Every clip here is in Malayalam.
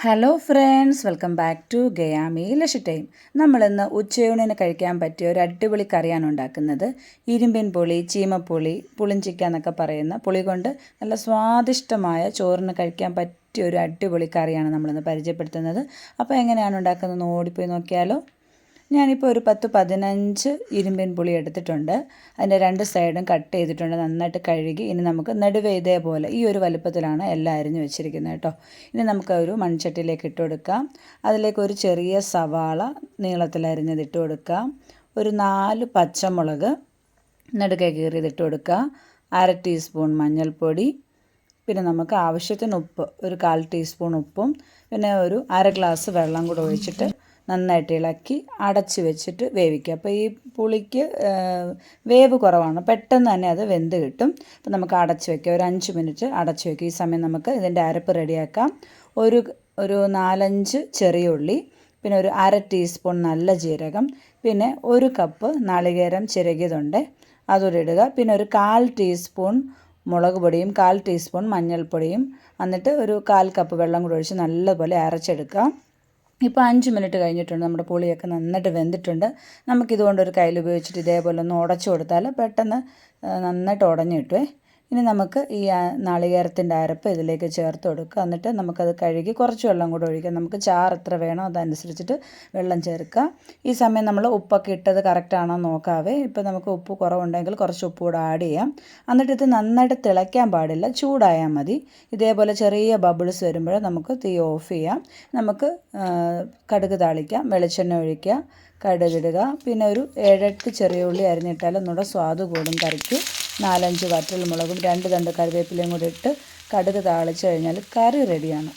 Hello friends, welcome back to ഗയാമി ലഷ് ടൈം. നമ്മളിന്ന് ഉച്ചയൂണിന് കഴിക്കാൻ പറ്റിയ ഒരു അടിപൊളി കറിയാണ് ഉണ്ടാക്കുന്നത്. ഇരുമ്പിൻ പുളി, ചീമപ്പുളി, പുളിഞ്ചിക്ക എന്നൊക്കെ പറയുന്ന പുളി കൊണ്ട് നല്ല സ്വാദിഷ്ടമായ ചോറിന് കഴിക്കാൻ പറ്റിയ ഒരു അടിപൊളി കറിയാണ് നമ്മളിന്ന് പരിചയപ്പെടുത്തുന്നത്. അപ്പോൾ എങ്ങനെയാണ് ഉണ്ടാക്കുന്നത് ഓടിപ്പോയി നോക്കിയാലോ. ഞാനിപ്പോൾ ഒരു 10-15 ഇരുമ്പിൻ പുളി എടുത്തിട്ടുണ്ട്. അതിൻ്റെ രണ്ട് സൈഡും കട്ട് ചെയ്തിട്ടുണ്ട്, നന്നായിട്ട് കഴുകി. ഇനി നമുക്ക് നടുവേ ഇതേപോലെ ഈ ഒരു വലുപ്പത്തിലാണ് എല്ലാം അരിഞ്ഞ് വെച്ചിരിക്കുന്നത് കേട്ടോ. ഇനി നമുക്കൊരു മൺചട്ടിയിലേക്ക് ഇട്ട് കൊടുക്കാം. അതിലേക്ക് ഒരു ചെറിയ സവാള നീളത്തിൽ അരിഞ്ഞത് ഇട്ട് കൊടുക്കാം. ഒരു 4 പച്ചമുളക് നടുക്കെ കീറിയതിട്ട് കൊടുക്കുക. 1/2 ടീസ്പൂൺ മഞ്ഞൾപ്പൊടി, പിന്നെ നമുക്ക് ആവശ്യത്തിന് ഉപ്പ്, ഒരു 1/4 ടീസ്പൂൺ ഉപ്പും, പിന്നെ ഒരു 1/2 ഗ്ലാസ് വെള്ളം കൂടെ ഒഴിച്ചിട്ട് നന്നായിട്ട് ഇളക്കി അടച്ച് വെച്ചിട്ട് വേവിക്കുക. അപ്പോൾ ഈ പുളിക്ക് വേവ് കുറവാണ്, പെട്ടെന്ന് തന്നെ അത് വെന്ത് കിട്ടും. അപ്പോൾ നമുക്ക് അടച്ച് വയ്ക്കുക, ഒരു 5 മിനിറ്റ് അടച്ച് വയ്ക്കുക. ഈ സമയം നമുക്ക് ഇതിൻ്റെ അരപ്പ് റെഡിയാക്കാം. ഒരു 4-5 ചെറിയ ഉള്ളി, പിന്നെ ഒരു 1/2 ടീസ്പൂൺ നല്ല ജീരകം, പിന്നെ 1 കപ്പ് നാളികേരം ചിരകിയതുണ്ട്, അതുകൂടി ഇടുക. പിന്നെ ഒരു 1/4 ടീസ്പൂൺ മുളക് പൊടിയും 1/4 ടീസ്പൂൺ മഞ്ഞൾപ്പൊടിയും, എന്നിട്ട് ഒരു 1/4 കപ്പ് വെള്ളം കൂടി ഒഴിച്ച് നല്ലപോലെ അരച്ചെടുക്കാം. ഇപ്പോൾ 5 മിനിറ്റ് കഴിഞ്ഞിട്ടുണ്ട്. നമ്മുടെ പുളിയൊക്കെ നന്നായിട്ട് വെന്തിട്ടുണ്ട്. നമുക്കിതുകൊണ്ടൊരു കയ്യിൽ ഉപയോഗിച്ചിട്ട് ഇതേപോലെ ഒന്ന് ഉടച്ചു കൊടുത്താൽ പെട്ടെന്ന് നന്നായിട്ട് ഉടഞ്ഞു കിട്ടുമേ. ഇനി നമുക്ക് ഈ നാളികേരത്തിൻ്റെ അരപ്പ് ഇതിലേക്ക് ചേർത്ത് കൊടുക്കുക. എന്നിട്ട് നമുക്കത് കഴുകി കുറച്ച് വെള്ളം കൂടെ ഒഴിക്കാം. നമുക്ക് ചാറ് എത്ര വേണോ അതനുസരിച്ചിട്ട് വെള്ളം ചേർക്കുക. ഈ സമയം നമ്മൾ ഉപ്പൊക്കെ ഇട്ടത് കറക്റ്റാണോ നോക്കാവേ. ഇപ്പോൾ നമുക്ക് ഉപ്പ് കുറവുണ്ടെങ്കിൽ കുറച്ച് ഉപ്പ് കൂടെ ആഡ് ചെയ്യാം. എന്നിട്ട് ഇത് നന്നായിട്ട് തിളയ്ക്കാൻ പാടില്ല, ചൂടായാൽ മതി. ഇതേപോലെ ചെറിയ ബബിൾസ് വരുമ്പോൾ നമുക്ക് തീ ഓഫ് ചെയ്യാം. നമുക്ക് കടുക് താളിക്കാം, വെളിച്ചെണ്ണ ഒഴിക്കുക, കടുകിടുക. പിന്നെ ഒരു 7-8 ചെറിയ ഉള്ളി അരിഞ്ഞിട്ടാൽ ഒന്നുകൂടെ സ്വാദ് കൂടും കറിക്ക്. 4-5 വറ്റൽമുളകും 2 തണ്ട് കറിവേപ്പിലയും കൂടി ഇട്ട് കടുക് താളിച്ച് കഴിഞ്ഞാൽ കറി റെഡിയാണ്.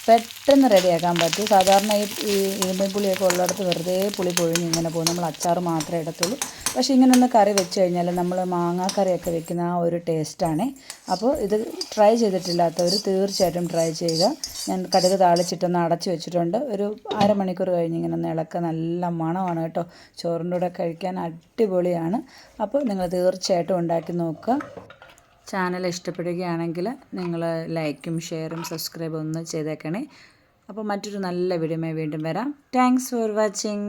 പെട്ടെന്ന് റെഡിയാക്കാൻ പറ്റും. സാധാരണ ഈ ഇരുമ്പിൻ പുളിയൊക്കെ ഉള്ളിടത്ത് വെറുതെ പുളി പൊഴിഞ്ഞ് ഇങ്ങനെ പോകും. നമ്മൾ അച്ചാർ മാത്രമേ ഇടത്തുള്ളൂ. പക്ഷേ ഇങ്ങനെ ഒന്ന് കറി വെച്ച് കഴിഞ്ഞാൽ നമ്മൾ മാങ്ങാക്കറിയൊക്കെ വെക്കുന്ന ആ ഒരു ടേസ്റ്റാണ്. അപ്പോൾ ഇത് ട്രൈ ചെയ്തിട്ടില്ലാത്തവർ തീർച്ചയായിട്ടും ട്രൈ ചെയ്യുക. ഞാൻ കടുക് താളിച്ചിട്ടൊന്ന് അടച്ച് വെച്ചിട്ടുണ്ട്. ഒരു അരമണിക്കൂർ കഴിഞ്ഞ് ഇങ്ങനെ ഒന്ന് ഇളക്കുക. നല്ല മണമാണ് കേട്ടോ. ചോറിൻ്റെ കൂടെ കഴിക്കാൻ അടിപൊളിയാണ്. അപ്പോൾ നിങ്ങൾ തീർച്ചയായിട്ടും ഉണ്ടാക്കി നോക്കുക. ചാനൽ ഇഷ്ടപ്പെടുകയാണെങ്കിൽ നിങ്ങൾ ലൈക്കും ഷെയറും സബ്സ്ക്രൈബും ഒന്ന് ചെയ്തേക്കണേ. അപ്പോൾ മറ്റൊരു നല്ല വീഡിയോയുമായി വീണ്ടും വരാം. Thanks for watching.